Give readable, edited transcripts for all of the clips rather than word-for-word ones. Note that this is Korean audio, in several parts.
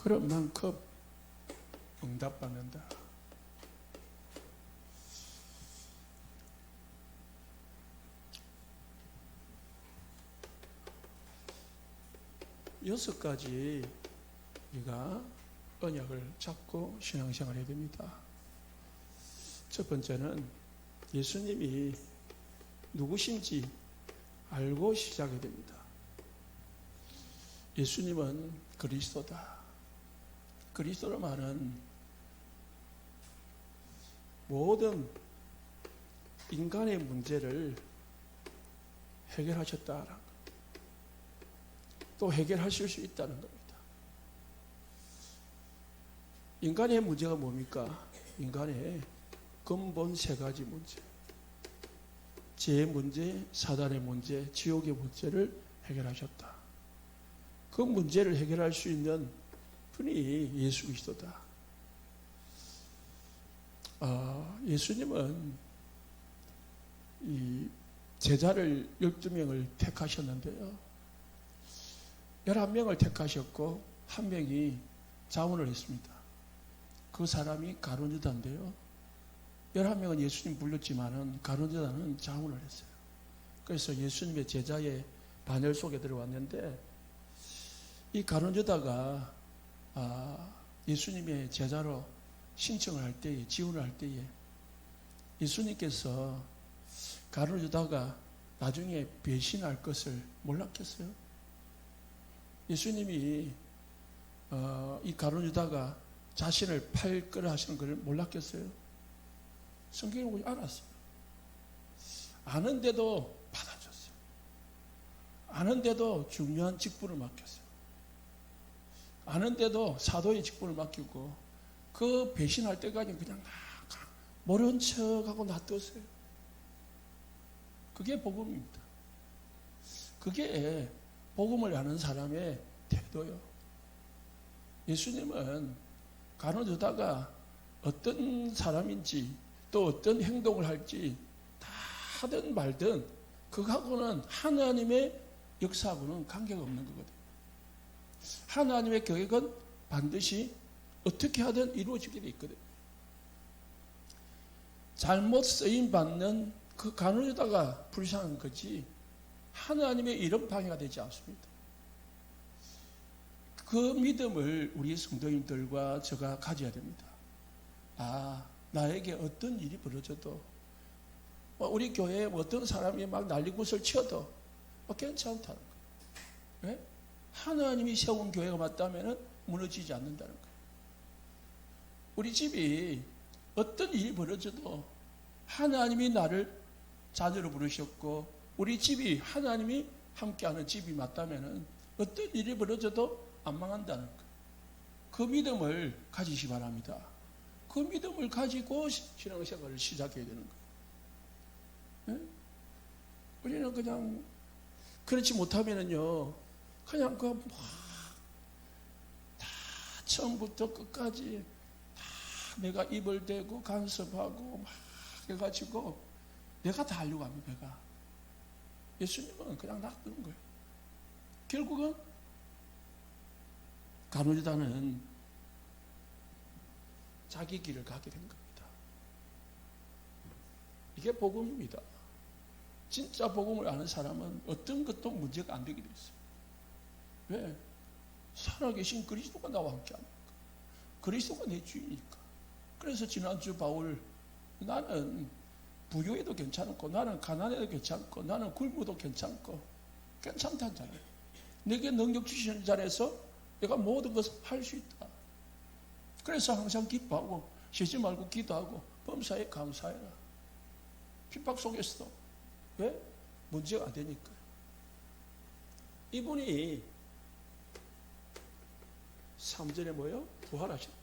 그런 만큼 응답받는다. 여섯 가지 우리가 언약을 잡고 신앙생활을 해야 됩니다. 첫 번째는 예수님이 누구신지 알고 시작해야 됩니다. 예수님은 그리스도다. 그리스도로 말은 모든 인간의 문제를 해결하셨다라는 것. 또 해결하실 수 있다는 겁니다. 인간의 문제가 뭡니까? 인간의 근본 세 가지 문제. 죄의 문제, 사단의 문제, 지옥의 문제를 해결하셨다. 그 문제를 해결할 수 있는 분이 예수 그리스도다. 예수님은 이 제자를 12명을 택하셨는데요. 11명을 택하셨고 한 명이 자원을 했습니다. 그 사람이 가룟유다인데요. 11명은 예수님 불렀지만은 가룟유다는 자원을 했어요. 그래서 예수님의 제자의 반열 속에 들어왔는데 이 가룟유다가 예수님의 제자로 신청을 할 때에, 지원을 할 때에 예수님께서 가룟유다가 나중에 배신할 것을 몰랐겠어요? 예수님이 이 가룟유다가 자신을 팔 거라 하시는 걸 몰랐겠어요? 성경을 보지 알았어요. 아는데도 받아줬어요. 아는데도 중요한 직분을 맡겼어요. 아는데도 사도의 직분을 맡기고 그 배신할 때까지 그냥 모른 척하고 놔뒀어요. 그게 복음입니다. 그게 복음을 아는 사람의 태도요. 예수님은 가룟유다가 어떤 사람인지 또 어떤 행동을 할지 다 하든 말든 그하고는 하나님의 역사하고는 관계가 없는 거거든요. 하나님의 계획은 반드시 어떻게 하든 이루어지게 돼 있거든요. 잘못 쓰임 받는 그 가룟유다가 불쌍한 거지 하나님의 이런 방해가 되지 않습니다. 그 믿음을 우리 성도님들과 제가 가져야 됩니다. 나에게 어떤 일이 벌어져도 우리 교회에 어떤 사람이 막 난리굿을 치어도 괜찮다는 거예요. 네? 하나님이 세운 교회가 맞다면 무너지지 않는다는 거예요. 우리 집이 어떤 일이 벌어져도 하나님이 나를 자녀로 부르셨고 우리 집이 하나님이 함께하는 집이 맞다면 어떤 일이 벌어져도 안 망한다는 거예요. 그 믿음을 가지시 바랍니다. 그 믿음을 가지고 신앙생활을 시작해야 되는 거예요. 네? 우리는 그냥 그렇지 못하면은요, 그냥 다 처음부터 끝까지 다 내가 입을 대고 간섭하고 막 해가지고 내가 다 하려고 합니다. 내가. 예수님은 그냥 놔두는 거예요. 결국은 가룟유다는 자기 길을 가게 된 겁니다. 이게 복음입니다. 진짜 복음을 아는 사람은 어떤 것도 문제가 안 되게 돼 있어요. 왜? 살아계신 그리스도가 나와 함께하니까. 그리스도가 내 주인이니까. 그래서 지난주 바울 나는 부유해도 괜찮고 나는 가난해도 괜찮고 나는 굶어도 괜찮고 괜찮다는 자리에 내게 능력 주시는 자리에서 내가 모든 것을 할 수 있다. 그래서 항상 기뻐하고 쉬지 말고 기도하고 범사에 감사해라. 핍박 속에서도 왜? 문제가 안 되니까. 이분이 3절에 뭐요? 부활하셨다.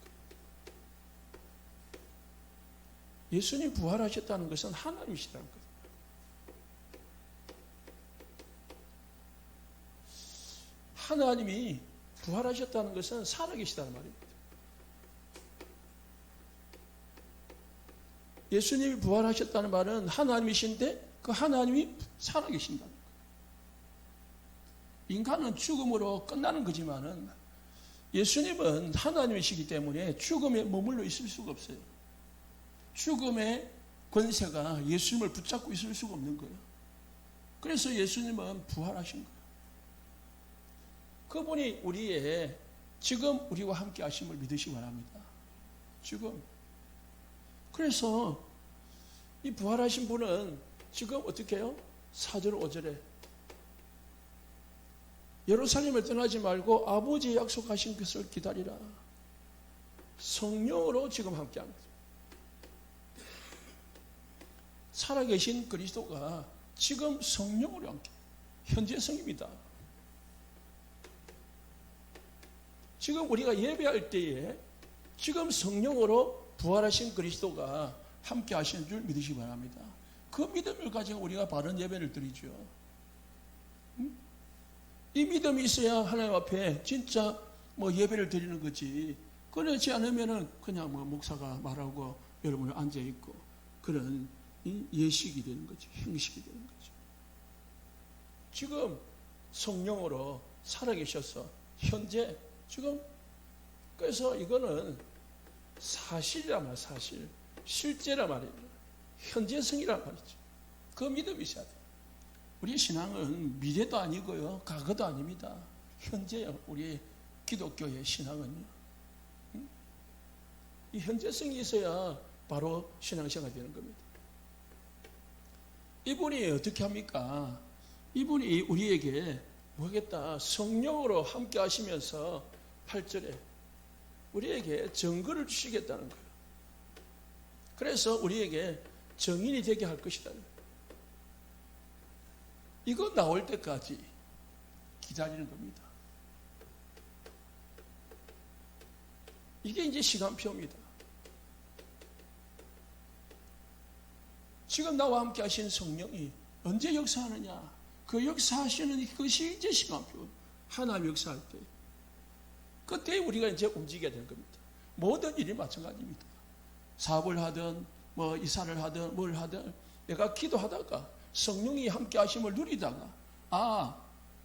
예수님 부활하셨다는 것은 하나님이시라는 거예요. 하나님이 부활하셨다는 것은 살아계시다는 말입니다. 예수님이 부활하셨다는 말은 하나님이신데 그 하나님이 살아계신다는 거예요. 인간은 죽음으로 끝나는 거지만은 예수님은 하나님이시기 때문에 죽음에 머물러 있을 수가 없어요. 죽음의 권세가 예수님을 붙잡고 있을 수가 없는 거예요. 그래서 예수님은 부활하신 거예요. 그분이 우리의 지금 우리와 함께 하심을 믿으시기 바랍니다. 지금. 그래서 이 부활하신 분은 지금 어떻게 해요? 4절 5절에 예루살렘을 떠나지 말고 아버지의 약속하신 것을 기다리라. 성령으로 지금 함께합니다. 살아계신 그리스도가 지금 성령으로 함께 현재 성입니다. 지금 우리가 예배할 때에 지금 성령으로 부활하신 그리스도가 함께 하시는 줄 믿으시기 바랍니다. 그 믿음을 가지고 우리가 바른 예배를 드리죠. 이 믿음이 있어야 하나님 앞에 진짜 예배를 드리는 거지. 그렇지 않으면은 그냥 목사가 말하고 여러분이 앉아 있고 그런 예식이 되는 거죠. 형식이 되는 거죠. 지금 성령으로 살아계셔서 현재 지금 그래서 이거는 사실이란 말, 사실 실제란 말이에요. 현재성이란 말이죠. 그 믿음이 있어야 돼요. 우리 신앙은 미래도 아니고요, 과거도 아닙니다. 현재요. 우리 기독교의 신앙은요. 이 현재성이 있어야 바로 신앙생활이 되는 겁니다. 이분이 어떻게 합니까? 이분이 우리에게 뭐겠다? 성령으로 함께 하시면서 8절에 우리에게 증거를 주시겠다는 거예요. 그래서 우리에게 증인이 되게 할 것이다. 이거 나올 때까지 기다리는 겁니다. 이게 이제 시간표입니다. 지금 나와 함께 하신 성령이 언제 역사하느냐? 그 역사하시는 그것이 이제 시간표. 하나님 역사할 때. 그때 우리가 이제 움직여야 되는 겁니다. 모든 일이 마찬가지입니다. 사업을 하든, 이사를 하든, 뭘 하든, 내가 기도하다가 성령이 함께 하심을 누리다가,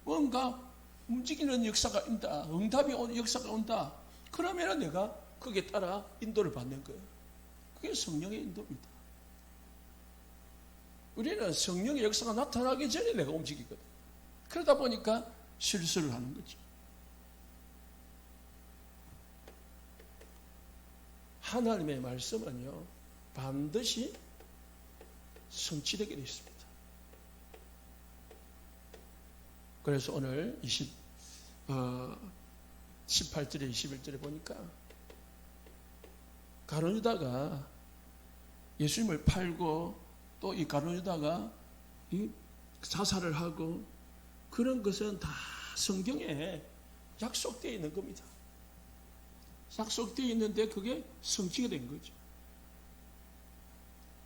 뭔가 움직이는 역사가 온다. 응답이 역사가 온다. 그러면 내가 거기에 따라 인도를 받는 거예요. 그게 성령의 인도입니다. 우리는 성령의 역사가 나타나기 전에 내가 움직이거든. 그러다 보니까 실수를 하는 거죠. 하나님의 말씀은요, 반드시 성취되게 되어 있습니다. 그래서 오늘 18절에 21절에 보니까 가룟 유다가 예수님을 팔고 또 이 가룟 유다가 자살을 하고 그런 것은 다 성경에 약속되어 있는 겁니다. 약속되어 있는데 그게 성취가 된 거죠.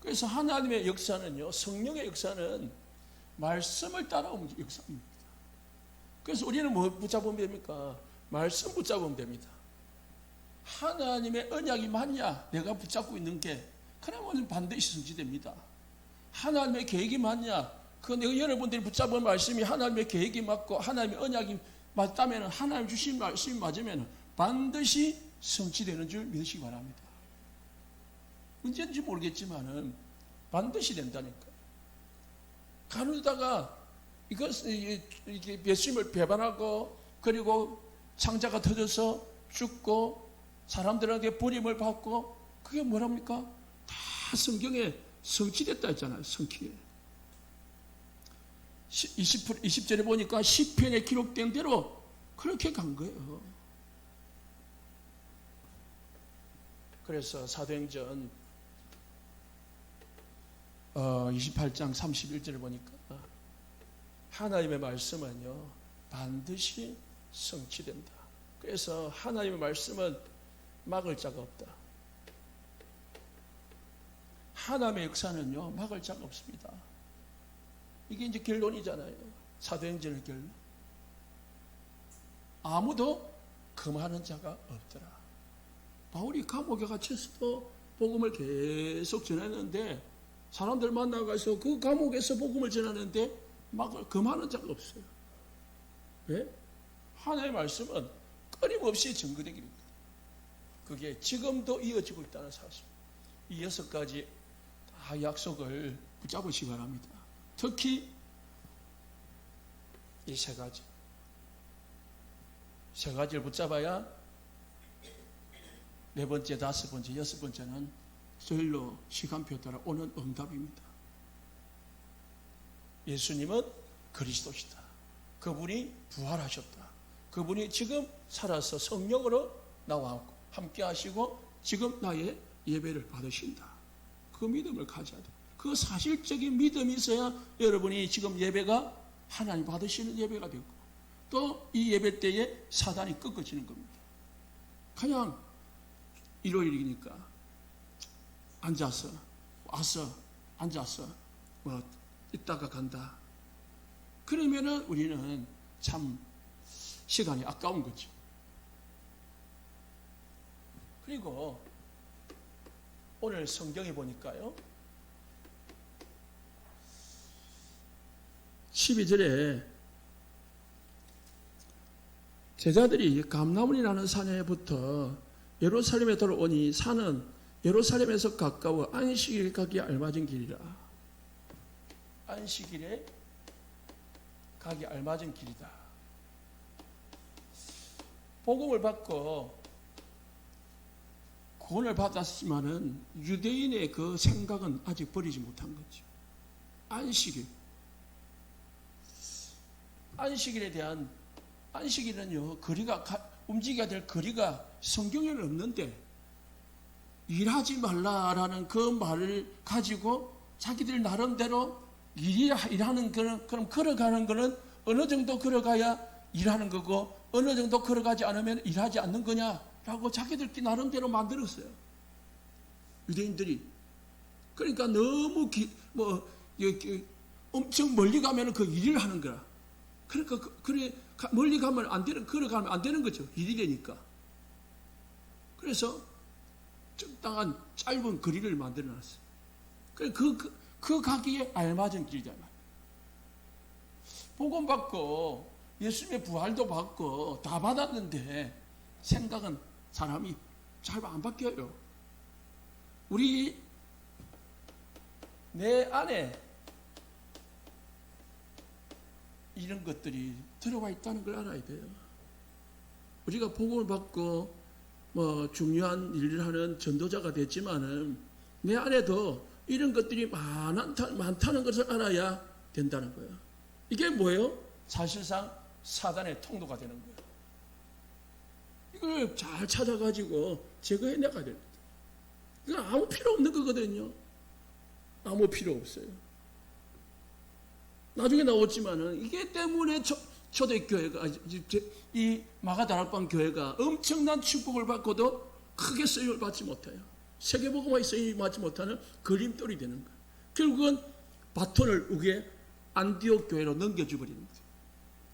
그래서 하나님의 역사는요, 성령의 역사는 말씀을 따라오는 역사입니다. 그래서 우리는 뭐 붙잡으면 됩니까? 말씀 붙잡으면 됩니다. 하나님의 언약이 맞냐? 내가 붙잡고 있는 게 그러면 반드시 성취됩니다. 하나님의 계획이 맞냐? 그 여러분들이 붙잡은 말씀이 하나님의 계획이 맞고 하나님의 언약이 맞다면 하나님 주신 말씀이 맞으면 반드시 성취되는 줄 믿으시기 바랍니다. 언제인지 모르겠지만은 반드시 된다니까요. 가누다가 예수님을 배반하고 그리고 창자가 터져서 죽고 사람들에게 버림을 받고 그게 뭐랍니까? 다 성경에 성취됐다 했잖아요. 성취에. 20절에 보니까 시편에 기록된 대로 그렇게 간 거예요. 그래서 사도행전 28장 31절을 보니까 하나님의 말씀은요 반드시 성취된다. 그래서 하나님의 말씀은 막을 자가 없다. 하나님의 역사는요 막을 자가 없습니다. 이게 이제 결론이잖아요. 사도행전의 결론. 아무도 금하는 자가 없더라. 바울이 감옥에 갇혀서도 복음을 계속 전했는데 사람들 만나가서 그 감옥에서 복음을 전하는데 금하는 자가 없어요. 왜? 하나님의 말씀은 끊임없이 증거되기 때문에 그게 지금도 이어지고 있다는 사실. 이 6가지 다 약속을 붙잡으시기 바랍니다. 특히 이 3가지. 3가지를 붙잡아야 4번째, 5번째, 6번째는 저일로 시간표에 따라 오는 응답입니다. 예수님은 그리스도시다. 그분이 부활하셨다. 그분이 지금 살아서 성령으로 나와 함께 하시고 지금 나의 예배를 받으신다. 그 믿음을 가져야 돼. 그 사실적인 믿음이 있어야 여러분이 지금 예배가 하나님 받으시는 예배가 되고 또 이 예배 때에 사단이 꺾어지는 겁니다. 그냥 일요일이니까 앉아서 와서 앉아서 뭐 이따가 간다. 그러면은 우리는 참 시간이 아까운 거죠. 그리고 오늘 성경에 보니까요. 12절에 제자들이 감나문이라는 산에부터 예루살렘에 들어오니 산은 예루살렘에서 가까워 안식일 가기에 알맞은 길이라. 안식일에 가기 알맞은 길이다. 복음을 받고 구원을 받았지만은 유대인의 그 생각은 아직 버리지 못한 거죠. 안식일. 안식일에 대한 안식일은요, 움직여야 될 거리가 성경에는 없는데 일하지 말라라는 그 말을 가지고 자기들 나름대로 일하는 거는, 그럼 걸어가는 거는 어느 정도 걸어가야 일하는 거고 어느 정도 걸어가지 않으면 일하지 않는 거냐라고 자기들끼리 나름대로 만들었어요. 유대인들이. 그러니까 너무 엄청 멀리 가면 그 일을 하는 거라. 그러니까 그래 멀리 가면 안 되는, 걸어가면 안 되는 거죠. 일이니까. 그래서 적당한 짧은 거리를 만들어 놨어요. 그 가기에 알맞은 길이잖아요. 복음 받고 예수님의 부활도 받고 다 받았는데 생각은 사람이 잘 안 바뀌어요. 내 안에 이런 것들이 들어와 있다는 걸 알아야 돼요. 우리가 복음을 받고 중요한 일을 하는 전도자가 됐지만은 내 안에도 이런 것들이 많다는 것을 알아야 된다는 거예요. 이게 뭐예요? 사실상 사단의 통로가 되는 거예요. 이걸 잘 찾아가지고 제거해 나가야 됩니다. 이건 아무 필요 없는 거거든요. 아무 필요 없어요. 나중에 나왔지만은 이게 때문에 초대교회가 이 마가다락방 교회가 엄청난 축복을 받고도 크게 쓰임을 받지 못해요. 세계복음화에 쓰임을 받지 못하는 그림돌이 되는 거예요. 결국은 바톤을 우리의 안디옥 교회로 넘겨줘 버리는 거예요.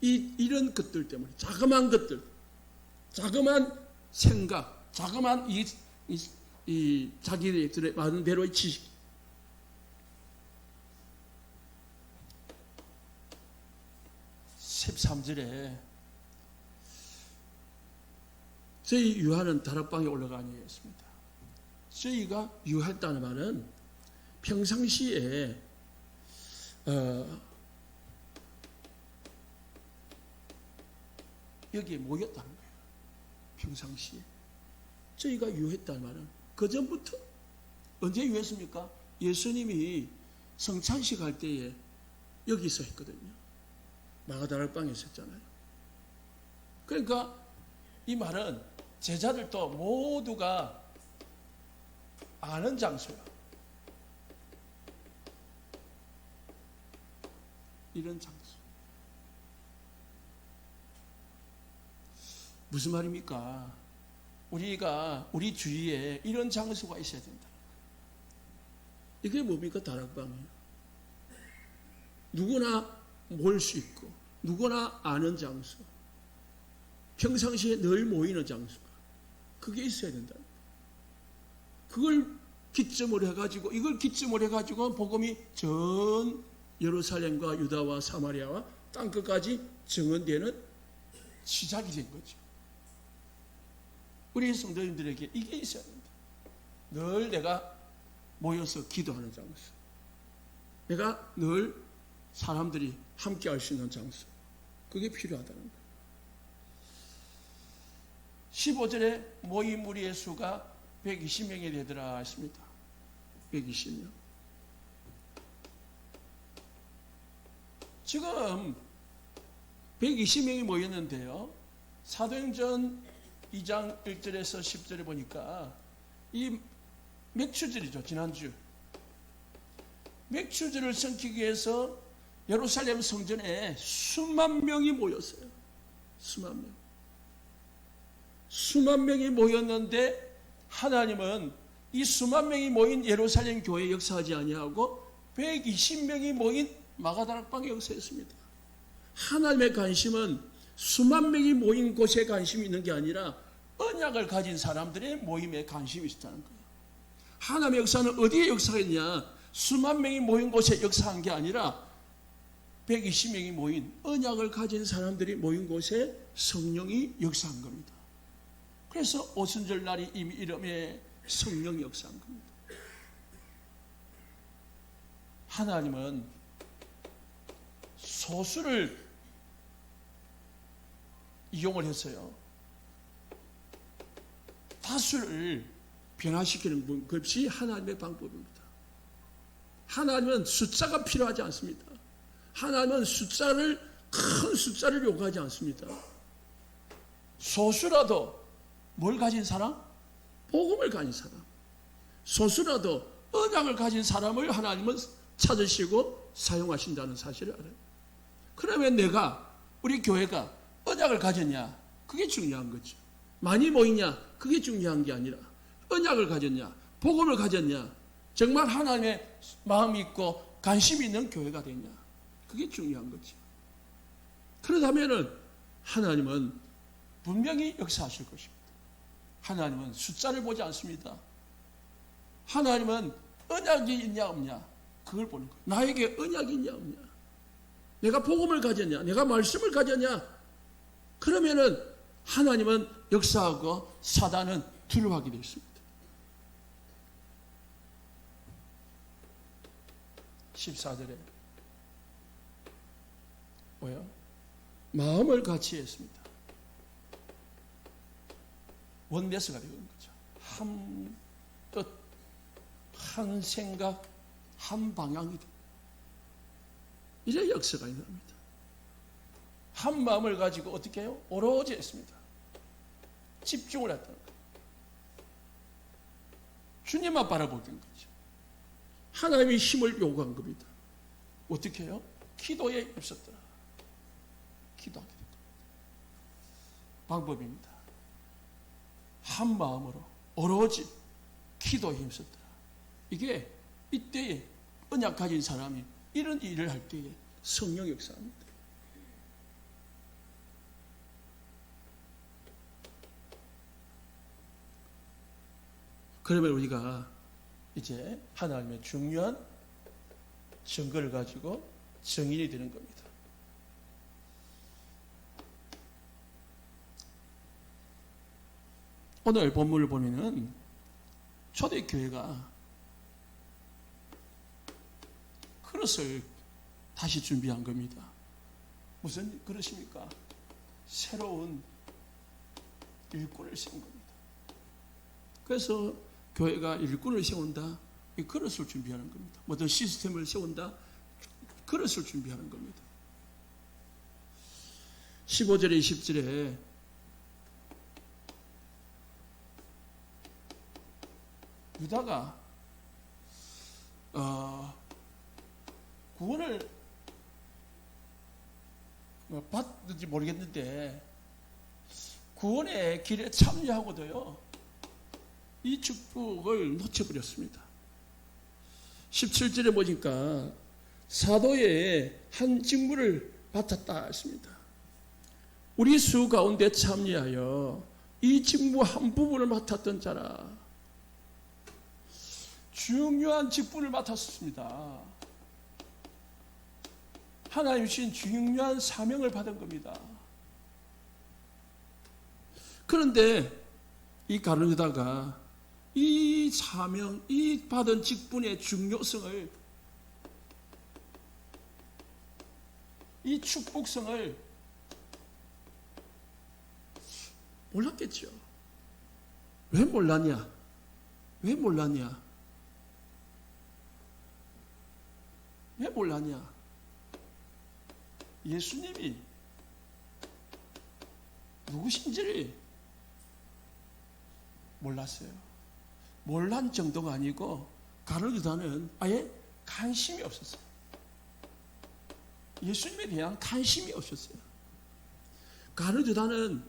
이런 것들 때문에 자그마한 것들, 자그마한 생각, 자그마한 이 자기들의 많은 대로의 지식. (13절에) 저희 유하는 다락방에 올라가니 했습니다. 저희가 유하했다는 말은 평상시에 여기에 모였다는 거예요. 평상시에 저희가 유했다는 말은 그 전부터 언제 유했습니까? 예수님이 성찬식 할 때에 여기서 했거든요. 마가다락방에 있었잖아요. 그러니까 이 말은 제자들도 모두가 아는 장소야. 이런 장소. 무슨 말입니까? 우리 주위에 이런 장소가 있어야 된다. 이게 뭡니까? 다락방이에요. 누구나 모일 수 있고 누구나 아는 장소, 평상시에 늘 모이는 장소가 그게 있어야 된다. 그걸 기점으로 해가지고 복음이 전 예루살렘과 유다와 사마리아와 땅끝까지 증언되는 시작이 된 거죠. 우리 성도님들에게 이게 있어야 됩니다. 늘 내가 모여서 기도하는 장소, 내가 늘 사람들이 함께 할 수 있는 장소, 그게 필요하다는 거예요. 15절에 모인 무리의 수가 120명이 되더라 했습니다. 120명. 지금 120명이 모였는데요. 사도행전 2장 1절에서 10절에 보니까 이 맥추절이죠. 지난주. 맥추절을 섬기기 위해서 예루살렘 성전에 수만 명이 모였어요. 수만 명. 수만 명이 모였는데 하나님은 이 수만 명이 모인 예루살렘 교회에 역사하지 아니하고 120명이 모인 마가다락방에 역사했습니다. 하나님의 관심은 수만 명이 모인 곳에 관심이 있는 게 아니라 언약을 가진 사람들의 모임에 관심이 있다는 거예요. 하나님의 역사는 어디에 역사했냐? 수만 명이 모인 곳에 역사한 게 아니라 120명이 모인 언약을 가진 사람들이 모인 곳에 성령이 역사한 겁니다. 그래서 오순절 날이 이름에 성령이 역사한 겁니다. 하나님은 소수를 이용을 했어요. 다수를 변화시키는 것이 하나님의 방법입니다. 하나님은 숫자가 필요하지 않습니다. 하나님은 큰 숫자를 요구하지 않습니다. 소수라도 뭘 가진 사람? 복음을 가진 사람. 소수라도 언약을 가진 사람을 하나님은 찾으시고 사용하신다는 사실을 알아요. 그러면 우리 교회가 언약을 가졌냐? 그게 중요한 거죠. 많이 모이냐? 그게 중요한 게 아니라 언약을 가졌냐? 복음을 가졌냐? 정말 하나님의 마음이 있고 관심이 있는 교회가 됐냐? 그게 중요한 거죠. 그렇다면 하나님은 분명히 역사하실 것입니다. 하나님은 숫자를 보지 않습니다. 하나님은 언약이 있냐 없냐 그걸 보는 거예요. 나에게 언약이 있냐 없냐, 내가 복음을 가졌냐, 내가 말씀을 가졌냐, 그러면은 하나님은 역사하고 사단은 두려워하게 되어 있습니다. 14절에 뭐요? 마음을 같이 했습니다. 원내스가 되는 거죠. 한 뜻, 한 생각, 한 방향이 됩니다. 이래 역사가 일어납니다. 한 마음을 가지고 어떻게 해요? 오로지 했습니다. 집중을 했다는 거예요. 주님만 바라보는 거죠. 하나님의 힘을 요구한 겁니다. 어떻게 해요? 기도에 힘썼더라. 기도하게 된 겁니다. 방법입니다. 한 마음으로 오로지 기도에 힘썼더라. 이게 이때에 언약 가진 사람이 이런 일을 할 때에 성령 역사합니다. 그러면 우리가 이제 하나님의 중요한 증거를 가지고 증인이 되는 겁니다. 오늘 본문을 보면은 초대교회가 그릇을 다시 준비한 겁니다. 무슨 그릇입니까? 새로운 일꾼을 세운 겁니다. 그래서 교회가 일꾼을 세운다, 이 그릇을 준비하는 겁니다. 어떤 시스템을 세운다, 그릇을 준비하는 겁니다. 15절에 20절에 유다가 구원을 받는지 모르겠는데 구원의 길에 참여하고도요 이 축복을 놓쳐버렸습니다. 17절에 보니까 사도의 한 직무를 맡았다 했습니다. 우리 수 가운데 참여하여 이 직무 한 부분을 맡았던 자라. 중요한 직분을 맡았습니다. 하나님 주신 중요한 사명을 받은 겁니다. 그런데 이 가룟 유다가 이 사명, 이 받은 직분의 중요성을, 이 축복성을 몰랐겠죠. 왜 몰랐냐? 왜 몰랐냐? 왜 몰랐냐? 예수님이 누구신지를 몰랐어요. 몰란 정도가 아니고 가룟 유다는 아예 관심이 없었어요. 예수님에 대한 관심이 없었어요. 가룟 유다는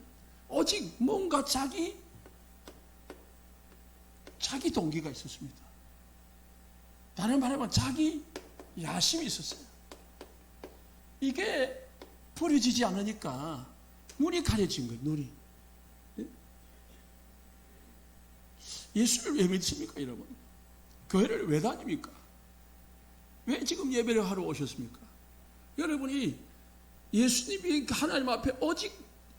오직 뭔가 자기 동기가 있었습니다. 다른 말하면 자기 야심이 있었어요. 이게 버려지지 않으니까 눈이 가려진 거예요. 눈이. 예수를 왜 믿습니까, 여러분? 교회를 왜 다닙니까? 왜 지금 예배를 하러 오셨습니까? 여러분이 예수님이 하나님 앞에 오직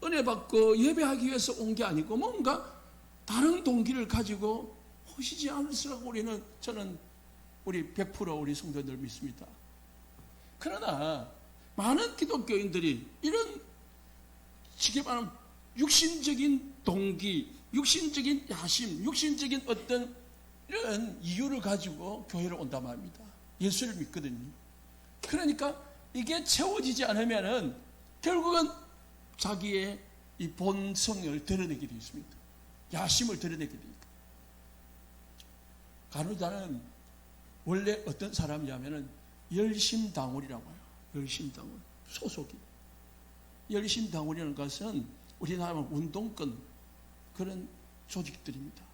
은혜 받고 예배하기 위해서 온 게 아니고 뭔가 다른 동기를 가지고 오시지 않으시라고 저는 우리 100% 우리 성도들 믿습니다. 그러나 많은 기독교인들이 이런 지금 말하는 육신적인 동기, 육신적인 야심, 육신적인 어떤 이런 이유를 가지고 교회를 온단 말입니다. 예수를 믿거든요. 그러니까 이게 채워지지 않으면은 결국은 자기의 이 본성을 드러내게 되어 있습니다. 야심을 드러내게 되니까. 가룟 유다는 원래 어떤 사람이냐면은 열심당원이라고 해요. 열심당원. 소속이. 열심당원이라는 것은 우리나라 운동권 그런 조직들입니다.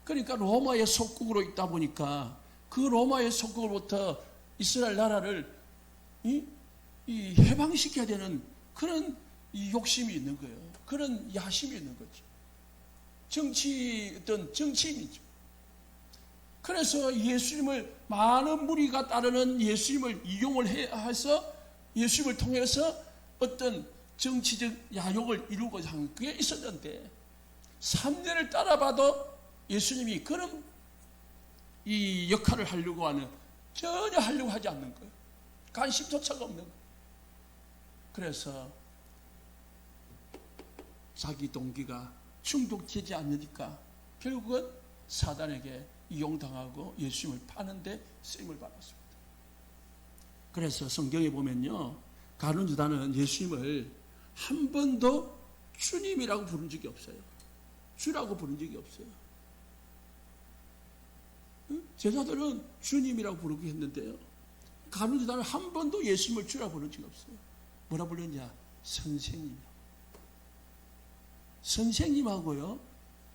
그러니까 로마의 속국으로 있다 보니까 그 로마의 속국으로부터 이스라엘 나라를 해방시켜야 되는 그런 욕심이 있는 거예요. 그런 야심이 있는 거죠. 어떤 정치인이죠. 그래서 예수님을 많은 무리가 따르는 예수님을 이용을 해서 예수님을 통해서 어떤 정치적 야욕을 이루고자 하는 그게 있었는데 3년을 따라봐도 예수님이 그런 이 역할을 하려고 하는 전혀 하려고 하지 않는 거예요. 관심조차가 없는 거예요. 그래서 자기 동기가 충족되지 않으니까 결국은 사단에게 이용당하고 예수님을 파는데 쓰임을 받았습니다. 그래서 성경에 보면요, 가룟 유다는 예수님을 한 번도 주님이라고 부른 적이 없어요. 주라고 부른 적이 없어요. 제자들은 주님이라고 부르게 했는데요, 가룟 유다는 한 번도 예수님을 주라고 부른 적이 없어요. 뭐라 불렀냐? 선생님. 선생님하고요,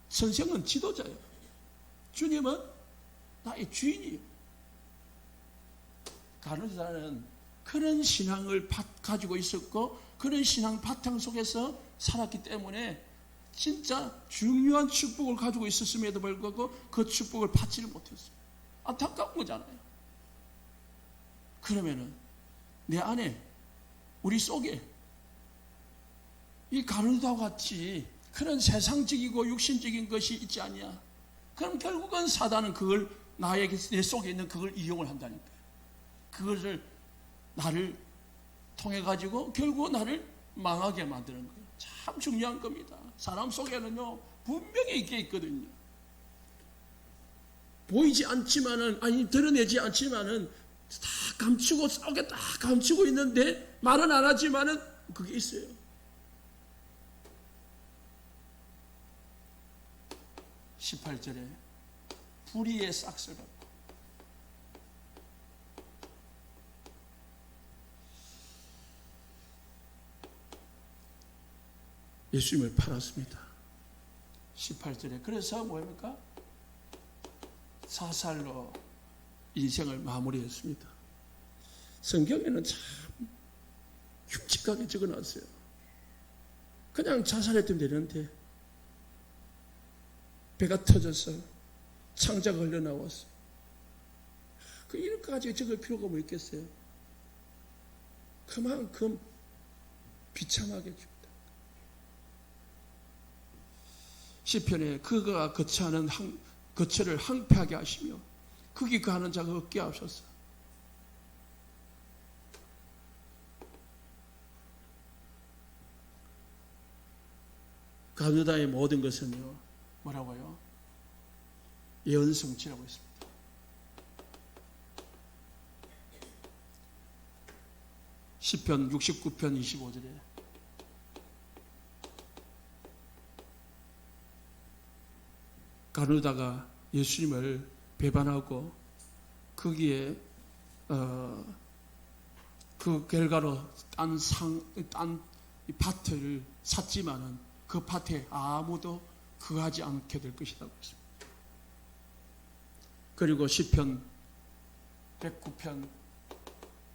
선생은 지도자예요. 주님은 나의 주인이에요. 가룟 유다는 그런 신앙을 가지고 있었고 그런 신앙 바탕 속에서 살았기 때문에 진짜 중요한 축복을 가지고 있었음에도 불구하고 그 축복을 받지를 못했어요. 안타까운 거잖아요. 그러면은 내 안에 우리 속에 이 가룟 유다와 같이 그런 세상적이고 육신적인 것이 있지 않냐? 그럼 결국은 사단은 그걸 내 속에 있는 그걸 이용을 한다니까요. 그것을 나를 통해 가지고 결국 나를 망하게 만드는 거예요. 참 중요한 겁니다. 사람 속에는요 분명히 있게 있거든요. 보이지 않지만은, 아니 드러내지 않지만은 다 감추고 속에 다 감추고 있는데 말은 안 하지만은 그게 있어요. (18절에) 불의의 싹을 받고 예수님을 팔았습니다. 18절에 그래서 뭐입니까? 자살로 인생을 마무리했습니다. 성경에는 참 흉측하게 적어놨어요. 그냥 자살했으면 되는데 배가 터져서 창자가 흘러나왔어. 이렇게까지 적을 필요가 뭐 있겠어요? 그만큼 비참하게 죽다. 시편에 그가 거처하는 거처를 항폐하게 하시며 거기 가는 자가 없게 하소서. 가누다의 모든 것은요, 뭐라고요? 예언성취라고 했습니다. 시편 69편 25절에 가누다가 예수님을 배반하고 거기에 그 결과로 딴 밭을 샀지만은 그 밭에 아무도 거하지 않게 될 것이라고 했습니다. 그리고 시편 109편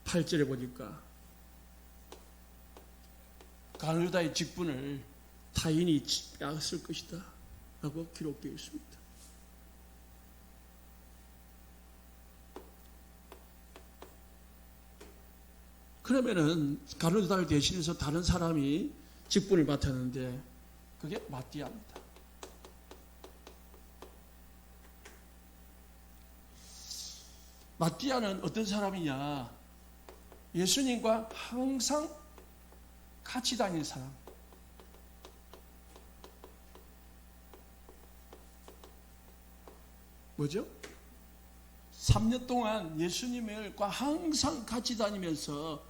8절에 보니까 가누다의 직분을 타인이 빼앗을 것이다 라고 기록되어 있습니다. 그러면은 가누다를 대신해서 다른 사람이 직분을 맡았는데 그게 마띠아입니다. 마띠아는 어떤 사람이냐? 예수님과 항상 같이 다니는 사람. 뭐죠? 3년 동안 예수님과 항상 같이 다니면서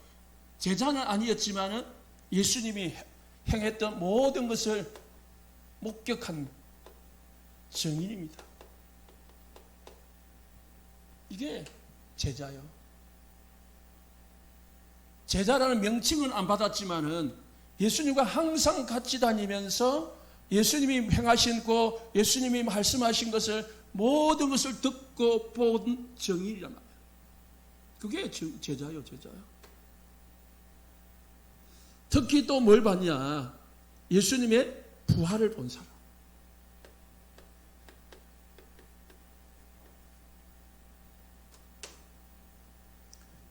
제자는 아니었지만은 예수님이 행했던 모든 것을 목격한 증인입니다. 이게 제자요. 제자라는 명칭은 안 받았지만은 예수님과 항상 같이 다니면서 예수님이 행하신 거, 예수님이 말씀하신 것을 모든 것을 듣고 본 증인이란 말이에요. 그게 제자요, 제자요. 특히 또 뭘 봤냐? 예수님의 부활을 본 사람.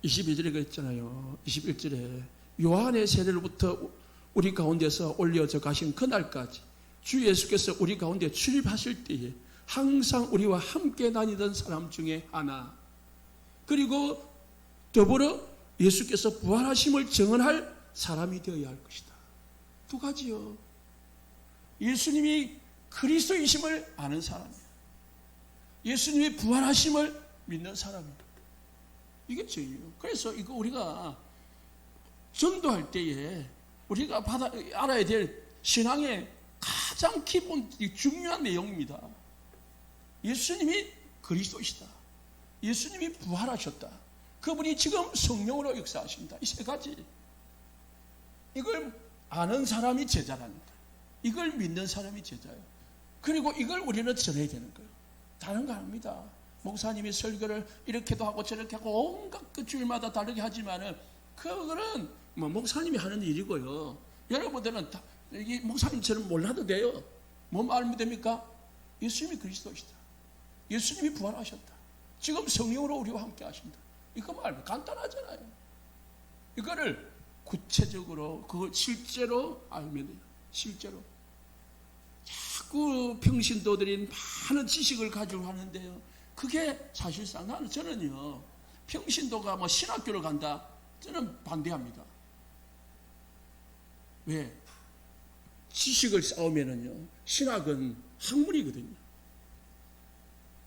22절에 그랬잖아요. 21절에 요한의 세례로부터 우리 가운데서 올려져 가신 그날까지 주 예수께서 우리 가운데 출입하실 때에 항상 우리와 함께 다니던 사람 중에 하나, 그리고 더불어 예수께서 부활하심을 증언할 사람이 되어야 할 것이다. 두 가지요. 예수님이 그리스도이심을 아는 사람이에요. 예수님이 부활하심을 믿는 사람이에요. 이게 죄예요. 그래서 이거 우리가 전도할 때에 우리가 알아야 될 신앙의 가장 기본 중요한 내용입니다. 예수님이 그리스도이시다. 예수님이 부활하셨다. 그분이 지금 성령으로 역사하신다. 이 세 가지. 이걸 아는 사람이 제자랍니다. 이걸 믿는 사람이 제자예요. 그리고 이걸 우리는 전해야 되는 거예요. 다른 거 아닙니다. 목사님이 설교를 이렇게도 하고 저렇게 하고 온갖 그 주일마다 다르게 하지만은 그거는 뭐 목사님이 하는 일이고요. 여러분들은 다 이 목사님처럼 몰라도 돼요. 뭐 알면 됩니까? 예수님이 그리스도시다. 예수님이 부활하셨다. 지금 성령으로 우리와 함께 하신다. 이거 알면 간단하잖아요. 이거를 구체적으로 그걸 실제로 알면 돼요. 실제로. 자꾸 평신도들이 많은 지식을 가지고 하는데요. 그게 사실상 저는요, 평신도가 뭐 신학교를 간다? 저는 반대합니다. 왜? 지식을 쌓으면은요, 신학은 학문이거든요.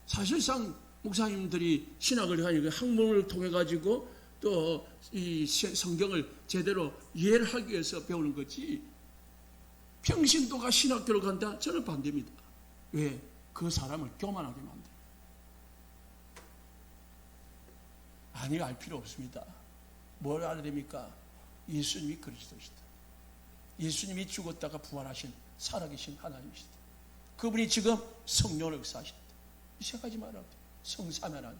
사실상 목사님들이 신학을 하니까 학문을 통해 가지고 또 이 성경을 제대로 이해를 하기 위해서 배우는 거지. 평신도가 신학교를 간다? 저는 반대입니다. 왜? 그 사람을 교만하게 만들어요. 아니, 알 필요 없습니다. 뭘 알아야 됩니까? 예수님이 그리스도시다. 예수님이 죽었다가 부활하신 살아계신 하나님이시다. 그분이 지금 성령을 역사하신다. 이 세 가지만 알아야 돼요. 성삼위 하나님.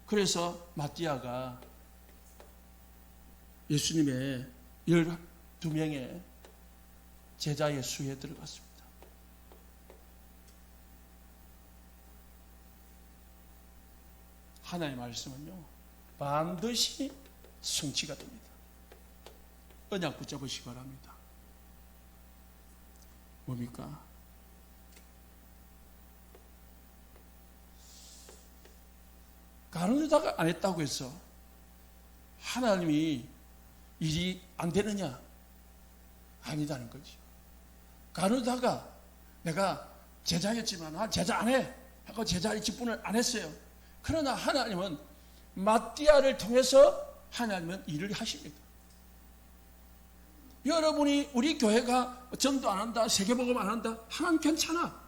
그래서 마띠아가 예수님의 12명의 제자의 수에 들어갔습니다. 하나님의 말씀은요, 반드시 성취가 됩니다. 언약 붙잡으시기 바랍니다. 뭡니까? 가룟유다가 안 했다고 해서 하나님이 일이 안 되느냐? 아니다는 거죠. 가룟유다가 내가 제자였지만 제자 안 해 하고 제자의 직분을 안 했어요. 그러나 하나님은 마띠아를 통해서 하나님은 일을 하십니다. 여러분이 우리 교회가 전도 안 한다, 세계복음 안 한다, 하나님 괜찮아.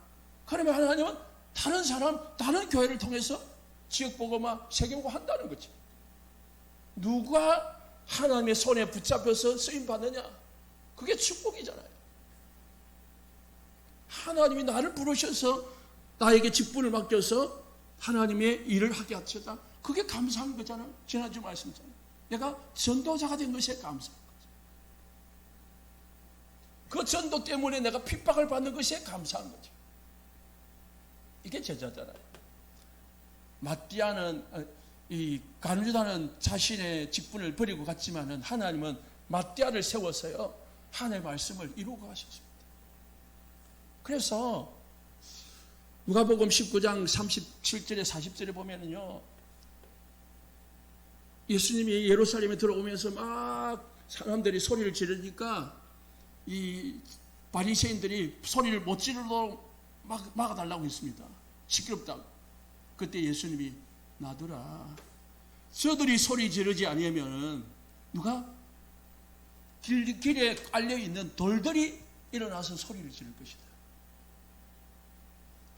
그러면 하나님은 다른 사람, 다른 교회를 통해서 지역복음화, 세계복음 한다는 거지. 누가 하나님의 손에 붙잡혀서 쓰임 받느냐? 그게 축복이잖아요. 하나님이 나를 부르셔서 나에게 직분을 맡겨서 하나님의 일을 하게 하시다. 그게 감사한 거잖아요. 지난주 말씀처럼 내가 전도자가 된 것에 감사한 거죠. 그 전도 때문에 내가 핍박을 받는 것에 감사한 거죠. 이게 제자잖아요. 마띠아는 이 가룟유다는 자신의 직분을 버리고 갔지만은 하나님은 마띠아를 세워서요 하나님의 말씀을 이루고 가셨습니다. 그래서 누가복음 19장 37절에 40절에 보면은요 예수님이 예루살렘에 들어오면서 막 사람들이 소리를 지르니까 이 바리새인들이 소리를 못 지르도록 막아달라고 했습니다. 시끄럽다고. 그때 예수님이 놔두라. 저들이 소리 지르지 아니하면 누가 길에 깔려있는 돌들이 일어나서 소리를 지를 것이다.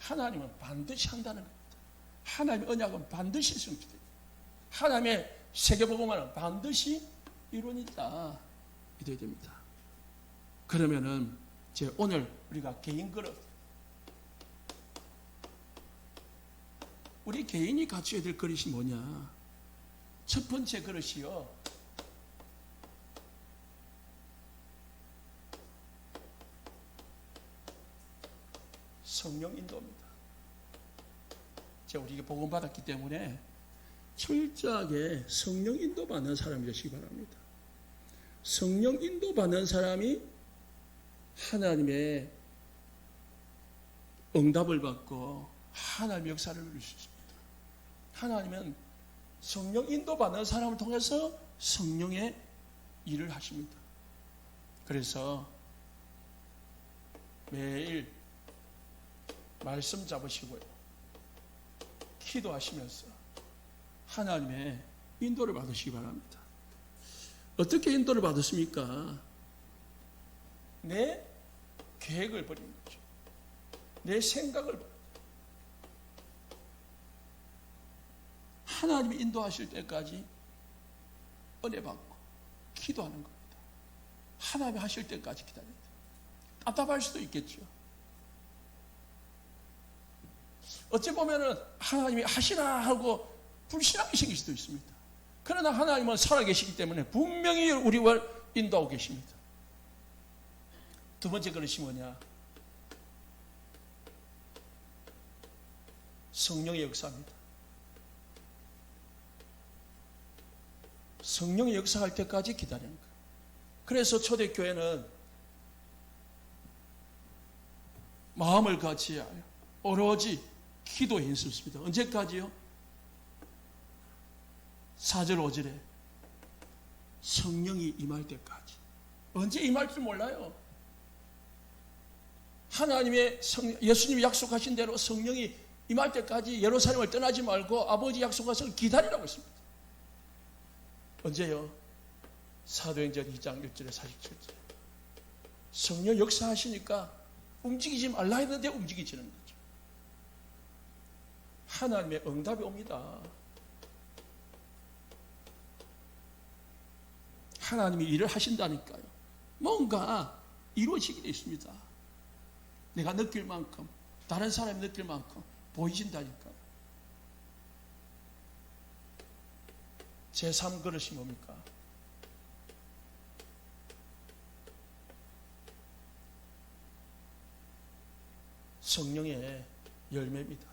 하나님은 반드시 한다는 겁니다. 하나님의 언약은 반드시 성취됩니다. 하나님의 세계복음화는 반드시 이루어진다. 이래야 됩니다. 그러면은 이제 오늘 우리가 개인 그릇, 우리 개인이 갖춰야 될 그릇이 뭐냐? 첫 번째 그릇이요. 성령 인도입니다. 제가 우리가 복음 받았기 때문에 철저하게 성령 인도 받는 사람이 되시기 바랍니다. 성령 인도 받는 사람이 하나님의 응답을 받고 하나님의 역사를 누릴 수 있습니다. 하나님은 성령 인도 받는 사람을 통해서 성령의 일을 하십니다. 그래서 매일 말씀 잡으시고요. 기도하시면서 하나님의 인도를 받으시기 바랍니다. 어떻게 인도를 받으십니까? 내 계획을 버리는 거죠. 내 생각을 버리는 거죠. 하나님이 인도하실 때까지 은혜 받고 기도하는 겁니다. 하나님이 하실 때까지 기다려야 돼요. 답답할 수도 있겠죠. 어찌 보면은 하나님이 하시라 하고 불신앙이 생길 수도 있습니다. 그러나 하나님은 살아계시기 때문에 분명히 우리를 인도하고 계십니다. 두 번째 그릇이 뭐냐? 성령의 역사입니다. 성령의 역사할 때까지 기다리는 거예요. 그래서 초대교회는 마음을 같이하여 오로지 기도에 힘쓰습니다. 언제까지요? 4절 5절에 성령이 임할 때까지. 언제 임할지 몰라요. 하나님의 예수님이 약속하신 대로 성령이 임할 때까지 예루살렘을 떠나지 말고 아버지 약속하신 기다리라고 했습니다. 언제요? 사도행전 2장 1절에 47절. 성령 역사하시니까 움직이지 말라 했는데 움직이지는 거죠. 하나님의 응답이 옵니다. 하나님이 일을 하신다니까요. 뭔가 이루어지게 되어 있습니다. 내가 느낄 만큼, 다른 사람이 느낄 만큼 보이신다니까요. 제3그릇이 뭡니까? 성령의 열매입니다.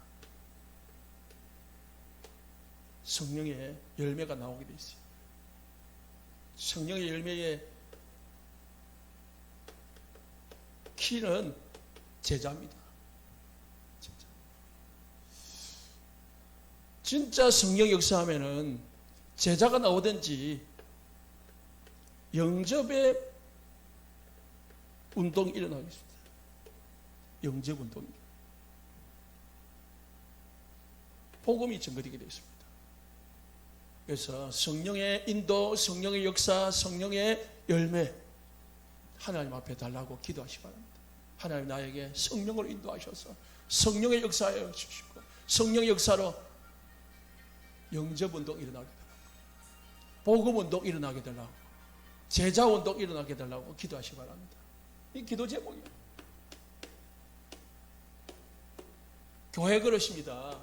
성령의 열매가 나오게 되어 있어요. 성령의 열매에 키는 제자입니다. 제자. 진짜 성령 역사하면은 제자가 나오든지 영접의 운동이 일어나겠습니다. 영접 운동입니다. 복음이 증거되게 되었습니다. 그래서 성령의 인도, 성령의 역사, 성령의 열매 하나님 앞에 달라고 기도하시기 바랍니다. 하나님 나에게 성령을 인도하셔서 성령의 역사에 주시고 성령의 역사로 영접 운동 일어나게 되라고, 복음 운동 일어나게 되라고, 제자 운동 일어나게 되라고 기도하시기 바랍니다. 이 기도 제목이에요. 교회 그릇입니다.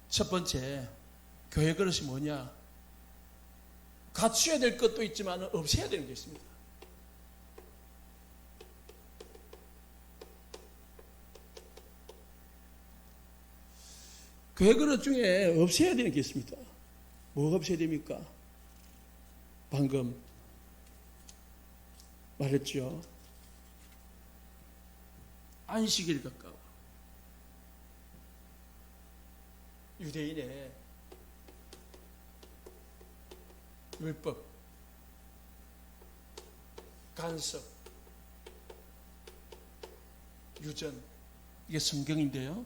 첫 번째, 교회 그릇이 뭐냐? 갖춰야 될 것도 있지만 없애야 되는 게 있습니다. 교회 그릇 중에 없애야 되는 게 있습니다. 뭐가 없애야 됩니까? 방금 말했죠. 안식일 가까워. 유대인의 율법, 간섭, 유전, 이게 성경인데요.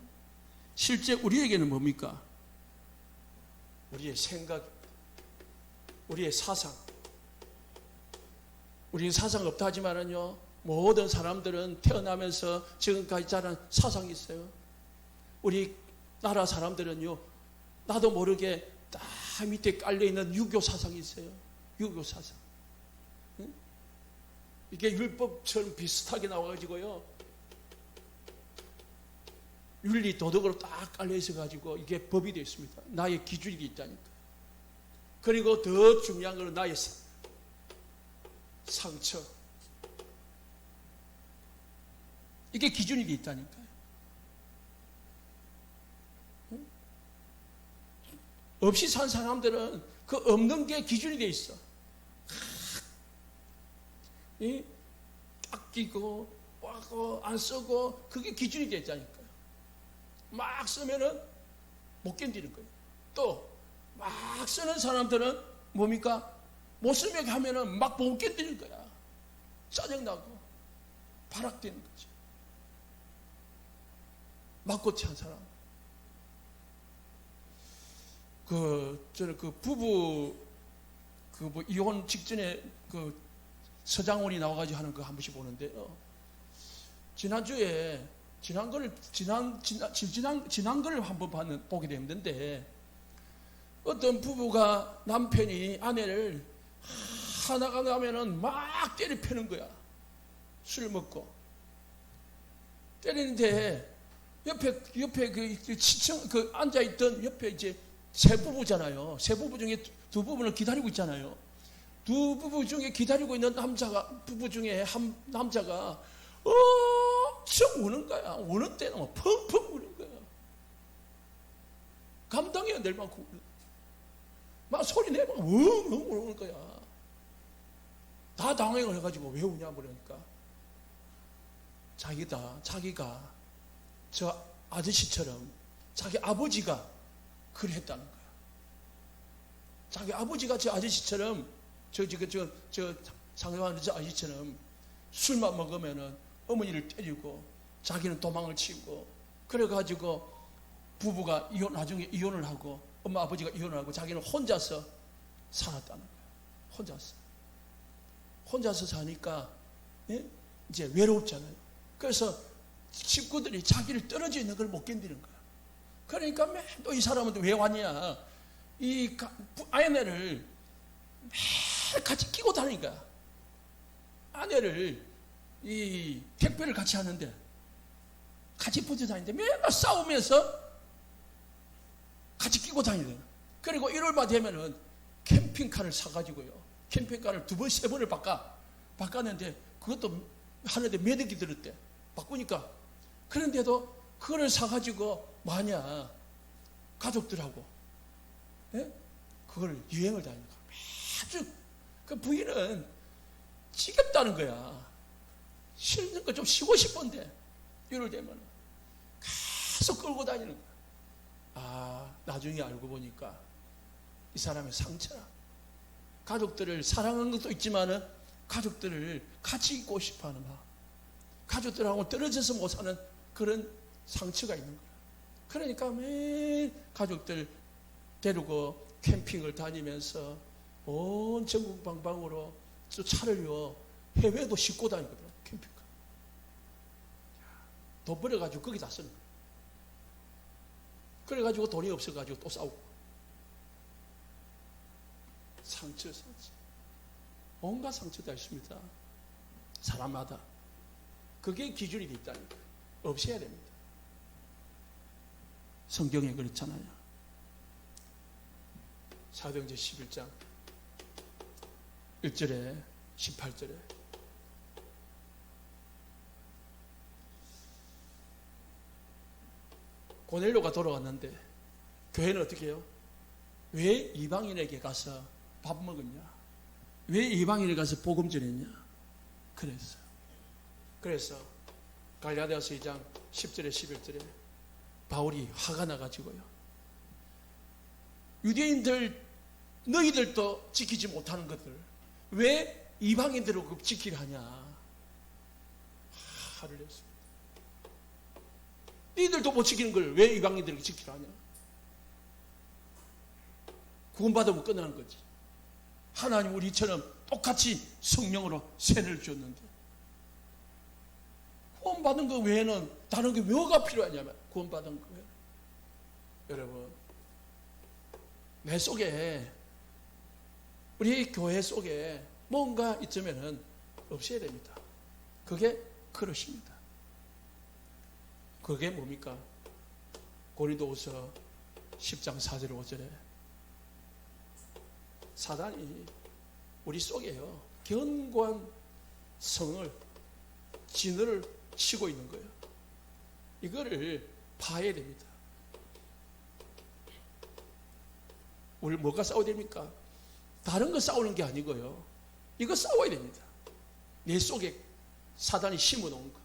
실제 우리에게는 뭡니까? 우리의 생각, 우리의 사상. 우리는 사상 없다 하지만은요, 모든 사람들은 태어나면서 지금까지 자란 사상이 있어요. 우리 나라 사람들은요, 나도 모르게 딱 밑에 깔려있는 유교 사상이 있어요. 유교 사상. 응? 이게 율법처럼 비슷하게 나와가지고요, 윤리 도덕으로 딱 깔려있어가지고 이게 법이 되어 있습니다. 나의 기준이 있다니까. 그리고 더 중요한 것은 나의 상처. 이게 기준이 되어 있다니까요. 없이 산 사람들은 그 없는 게 기준이 되어 있어. 아끼고 빠고 안 쓰고 그게 기준이 되어 있다니까요. 막 쓰면은 못 견디는 거예요. 또 막 쓰는 사람들은 뭡니까? 못 쓰면 하면은 막 못 견디는 거야. 짜증나고 발악되는 거지. 막고치 한 사람. 저는 부부, 뭐 이혼 직전에 서장훈이 나와가지고 하는 거 한 번씩 보는데요. 지난주에, 지난 거를 한번 보게 됐는데, 어떤 부부가 남편이 아내를 하나가 나면은 막 때려 패는 거야. 술 먹고. 때리는데, 옆에 앉아있던 옆에 이제 세 부부잖아요. 세 부부 중에 두 부부는 기다리고 있잖아요. 두 부부 중에 기다리고 있는 부부 중에 한 남자가 엄청 우는 거야. 우는 때는 펑펑 우는 거야. 감당이 안 될 만큼 막 소리 내면 웅웅 우는 거야. 다 당황을 해가지고 왜 우냐 그러니까 자기가 저 아저씨처럼 자기 아버지가 그랬다는 거야. 자기 아버지가 저 아저씨처럼 저 상대방의 저 아저씨처럼 술만 먹으면은 어머니를 때리고 자기는 도망을 치고 그래가지고 부부가 나중에 이혼을 하고 엄마 아버지가 이혼을 하고 자기는 혼자서 살았다는 거야. 혼자서 사니까 이제 외롭잖아요. 그래서 식구들이 자기를 떨어져 있는 걸 못 견디는 거야. 그러니까 또 이 사람은 왜 왔냐? 이 아내를 매일 같이 끼고 다니는 거야. 아내를 이 택배를 같이 하는데 같이 붙여 다니는데 맨날 싸우면서 같이 끼고 다니는. 그리고 1월만 되면은 캠핑카를 사가지고요. 캠핑카를 2번, 3번을 바꿨는데 그것도 하는데 몇 억이 들었대. 바꾸니까. 그런데도 그거를 사가지고 뭐하냐. 가족들하고 그걸 유행을 다니는 거야. 그 부인은 지겹다는 거야. 쉬는 거 좀 쉬고 싶은데 이럴 때면 계속 끌고 다니는 거야. 아, 나중에 알고 보니까 이 사람의 상처라. 가족들을 사랑하는 것도 있지만은 가족들을 같이 있고 싶어하는 마음, 가족들하고 떨어져서 못 사는 그런 상처가 있는 거야. 그러니까 매일 가족들 데리고 캠핑을 다니면서 온 전국 방방으로 또 차를요 해외도 싣고 다니거든. 캠핑카 돈 벌어가지고 거기다 쓰는 거야. 그래가지고 돈이 없어가지고 또 싸우고. 상처. 온갖 상처가 있습니다. 사람마다. 그게 기준이 있다니까. 없애야 됩니다. 성경에 그렇잖아요. 사도행전 11장 1절에 18절에 고넬료가 돌아왔는데 교회는 어떻게 해요? 왜 이방인에게 가서 밥 먹었냐? 왜 이방인에 가서 복음 전했냐? 그래서 갈라디아서 2장 10절에 11절에 바울이 화가 나가지고요. 유대인들 너희들도 지키지 못하는 것들 왜 이방인들을 지키려 하냐? 화를 냈습니다. 너희들도 못 지키는 걸 왜 이방인들에게 지키려 하냐? 구원받으면 끝나는 거지. 하나님 우리처럼 똑같이 성령으로 세례를 줬는데 구원받은 것 외에는 다른 게 뭐가 필요하냐면 구원받은 것 외에. 여러분 내 속에 우리 교회 속에 뭔가 있으면 없애야 됩니다. 그게 그릇입니다. 그게 뭡니까? 고린도후서 10장 4절 5절에 사단이 우리 속에요 견고한 성을 진을 치고 있는 거예요. 이거를 파야 됩니다. 우리 뭐가 싸워야 됩니까? 다른 거 싸우는 게 아니고요. 이거 싸워야 됩니다. 내 속에 사단이 심어놓은 거,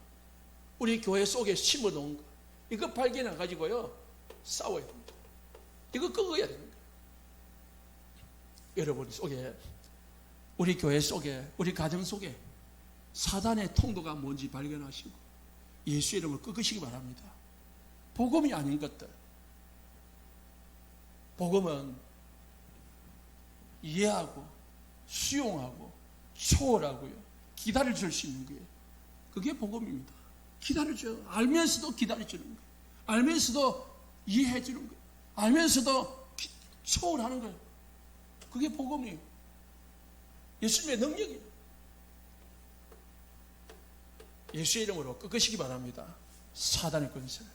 우리 교회 속에 심어놓은 거, 이거 발견해가지고요 싸워야 됩니다. 이거 끄어야 되는 거예요. 여러분 속에, 우리 교회 속에, 우리 가정 속에 사단의 통로가 뭔지 발견하시고 예수 이름을 끄시기 바랍니다. 복음이 아닌 것들. 복음은 이해하고 수용하고 초월하고요 기다려줄 수 있는 거예요. 그게 복음입니다. 기다려줘요. 알면서도 기다려주는 거예요. 알면서도 이해해주는 거예요. 알면서도 초월하는 거예요. 그게 복음이에요. 예수님의 능력이에요. 예수의 이름으로 끄시기 바랍니다. 사단의 권세를.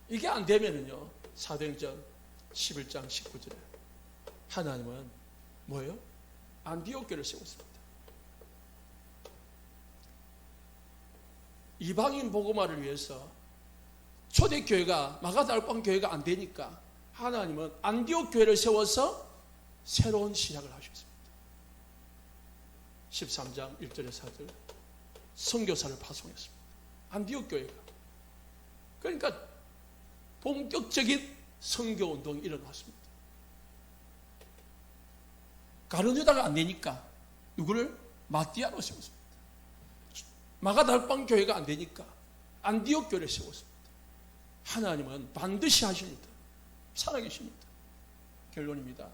이게 안 되면은요 사도행전 11장 19절에 하나님은 뭐예요? 안디옥 교회를 세웠습니다. 이방인 복음화를 위해서 초대교회가 마가다락방 교회가 안 되니까 하나님은 안디옥 교회를 세워서 새로운 시작을 하셨습니다. 13장 1절에 4절 선교사를 파송했습니다. 안디옥 교회가. 그러니까 본격적인 선교운동이 일어났습니다. 가룟 유다가 안 되니까 누구를? 마띠아로 세웠습니다. 마가다락방 교회가 안 되니까 안디옥 교회를 세웠습니다. 하나님은 반드시 하십니다. 살아계십니다. 결론입니다.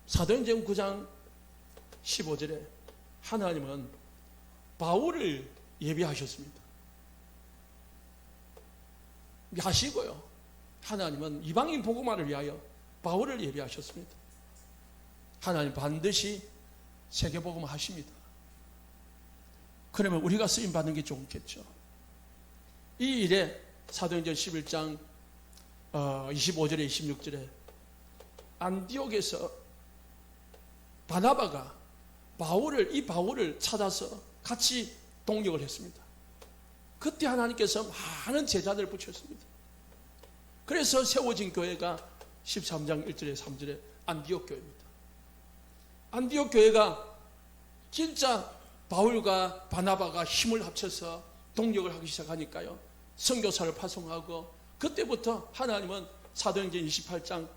사도행전 9장 15절에 하나님은 바울을 예비하셨습니다. 하시고요. 하나님은 이방인 복음화를 위하여 바울을 예비하셨습니다. 하나님 반드시 세계복음화 하십니다. 그러면 우리가 쓰임 받는 게 좋겠죠. 이 일에 사도행전 11장 25절에 26절에 안디옥에서 바나바가 이 바울을 찾아서 같이 동역을 했습니다. 그때 하나님께서 많은 제자들을 붙였습니다. 그래서 세워진 교회가 13장 1절에 3절에 안디옥 교회입니다. 안디옥 교회가 진짜 바울과 바나바가 힘을 합쳐서 동력을 하기 시작하니까요. 선교사를 파송하고 그때부터 하나님은 사도행전 28장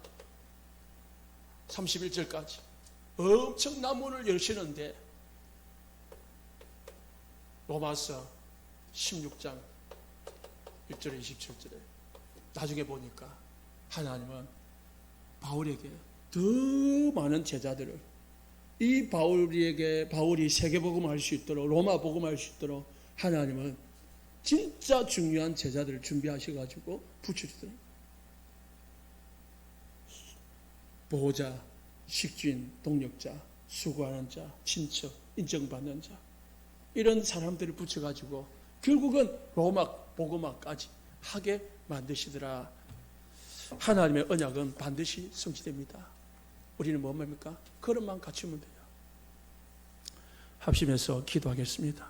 31절까지 엄청난 문을 여시는데 로마서 16장 1절에 27절에 나중에 보니까 하나님은 바울에게 더 많은 제자들을 이 바울이 세계복음을 할 수 있도록 로마 복음을 할 수 있도록 하나님은 진짜 중요한 제자들을 준비하셔가지고 붙여주더랍니다. 보호자, 식주인, 동력자, 수고하는 자, 친척, 인정받는 자 이런 사람들을 붙여가지고 결국은 로마 복음화까지 하게 만드시더라. 하나님의 언약은 반드시 성취됩니다. 우리는 뭡니까? 그릇만 갖추면 돼요. 합심해서 기도하겠습니다.